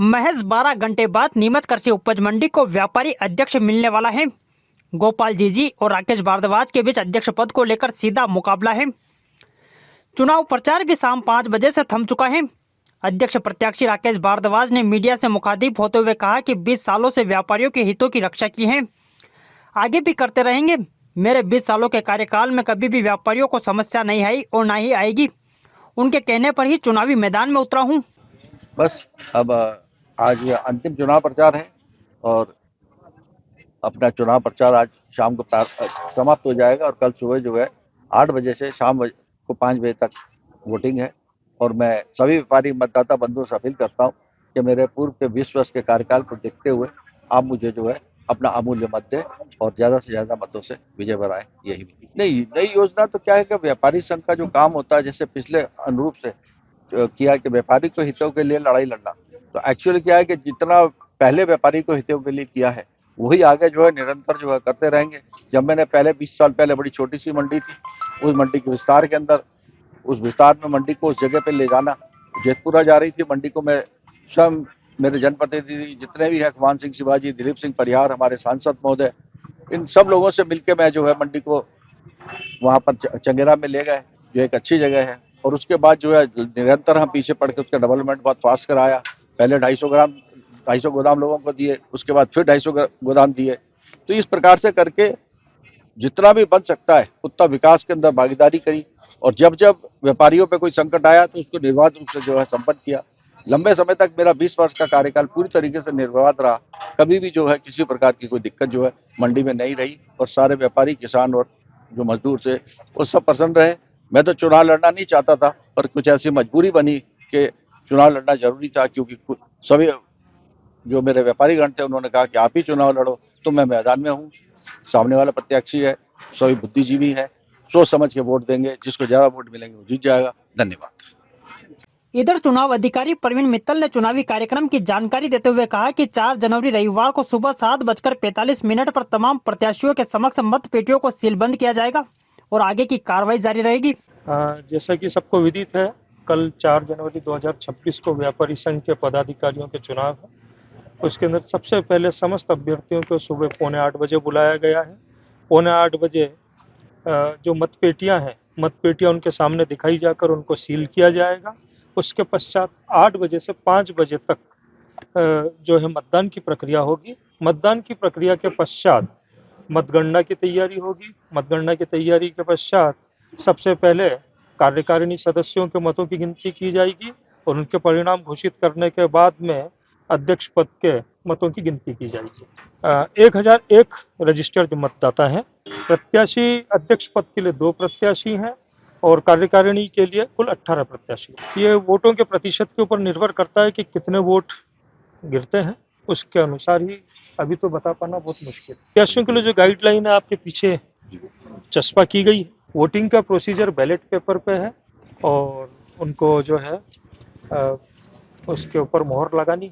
महज 12 घंटे बाद नीमच कृषि उपज मंडी को व्यापारी अध्यक्ष मिलने वाला है। गोपाल जी और राकेश भारद्वाज के बीच अध्यक्ष पद को लेकर सीधा मुकाबला है। चुनाव प्रचार भी शाम 5 बजे से थम चुका है। अध्यक्ष प्रत्याशी राकेश भारद्वाज ने मीडिया से मुखातिब होते हुए कहा कि 20 सालों से व्यापारियों के हितों की रक्षा की है, आगे भी करते रहेंगे। मेरे 20 सालों के कार्यकाल में कभी भी व्यापारियों को समस्या नहीं आई और ना ही आएगी। उनके कहने पर ही चुनावी मैदान में उतरा हूँ। बस अब आज ये अंतिम चुनाव प्रचार है और अपना चुनाव प्रचार आज शाम को समाप्त हो जाएगा और कल सुबह जो है 8 बजे से शाम को 5 बजे तक वोटिंग है। और मैं सभी व्यापारी मतदाता बंधुओं से अपील करता हूँ कि मेरे पूर्व के 20 वर्ष के कार्यकाल को देखते हुए आप मुझे जो है अपना अमूल्य मत दें और ज़्यादा से ज़्यादा मतों से विजय बनाएं। यही नहीं, नई योजना तो क्या है कि व्यापारी संघ का जो काम होता है, जैसे पिछले अनुरूप से किया कि व्यापारी को हितों के लिए लड़ाई लड़ना, तो एक्चुअली क्या है कि जितना पहले व्यापारी को हितों के लिए किया है वही आगे जो है निरंतर जो है करते रहेंगे। जब मैंने पहले 20 साल पहले बड़ी छोटी सी मंडी थी, उस मंडी के विस्तार के अंदर उस विस्तार में मंडी को उस जगह पे ले जाना, जेतपुरा जा रही थी मंडी को, मैं स्वयं मेरे जनप्रतिनिधि जितने भी हैं, खुमान सिंह शिवाजी, दिलीप सिंह परिहार, हमारे सांसद महोदय, इन सब लोगों से मिलकर मैं जो है मंडी को वहाँ पर चंगेरा में ले गए, जो एक अच्छी जगह है। और उसके बाद जो है निरंतर हम पीछे पड़ के उसका डेवलपमेंट बहुत फास्ट कराया। पहले 250 गोदाम लोगों को दिए, उसके बाद फिर 250 गोदाम दिए। तो इस प्रकार से करके जितना भी बन सकता है उतना विकास के अंदर भागीदारी करी और जब जब व्यापारियों पे कोई संकट आया तो उसको निर्बाध रूप से जो है संपन्न किया। लंबे समय तक मेरा 20 वर्ष का कार्यकाल पूरी तरीके से निर्बाध रहा। कभी भी जो है किसी प्रकार की कोई दिक्कत जो है मंडी में नहीं रही और सारे व्यापारी, किसान और जो मजदूर थे वो सब प्रसन्न रहे। मैं तो चुनाव लड़ना नहीं चाहता था, पर कुछ ऐसी मजबूरी बनी कि चुनाव लड़ना जरूरी था, क्योंकि सभी जो मेरे व्यापारीगण थे उन्होंने कहा कि आप ही चुनाव लड़ो। तो मैं मैदान में हूँ, सामने वाला प्रत्याशी है, सभी बुद्धिजीवी है, सोच समझ के वोट देंगे, जिसको ज्यादा वोट मिलेंगे वो जीत जाएगा। धन्यवाद। इधर चुनाव अधिकारी प्रवीण मित्तल ने चुनावी कार्यक्रम की जानकारी देते हुए कहा कि 4 जनवरी रविवार को सुबह 7:45 पर तमाम प्रत्याशियों के समक्ष मत पेटियों को सीलबंद किया जाएगा और आगे की कार्रवाई जारी रहेगी। जैसा कि सबको विदित है, कल 4 जनवरी 2026 को व्यापारी संघ के पदाधिकारियों के चुनाव है। उसके अंदर सबसे पहले समस्त अभ्यर्थियों को सुबह 7:45 बजे बुलाया गया है। 7:45 बजे जो मतपेटियां उनके सामने दिखाई जाकर उनको सील किया जाएगा। उसके पश्चात 8 बजे से 5 बजे तक जो है मतदान की प्रक्रिया होगी। मतदान की प्रक्रिया के पश्चात मतगणना की तैयारी होगी। मतगणना की तैयारी के पश्चात सबसे पहले कार्यकारिणी सदस्यों के मतों की गिनती की जाएगी और उनके परिणाम घोषित करने के बाद में अध्यक्ष पद के मतों की गिनती की जाएगी। 1001 रजिस्टर्ड मतदाता हैं। प्रत्याशी अध्यक्ष पद के लिए 2 प्रत्याशी हैं और कार्यकारिणी के लिए कुल 18 प्रत्याशी। ये वोटों के प्रतिशत के ऊपर निर्भर करता है कि कितने वोट गिरते हैं, उसके अनुसार ही अभी तो बता पाना बहुत मुश्किल। प्रत्याशियों के लिए जो गाइडलाइन है आपके पीछे चस्पा की गई है। वोटिंग का प्रोसीजर बैलेट पेपर पे है और उनको जो है उसके ऊपर मोहर लगानी है।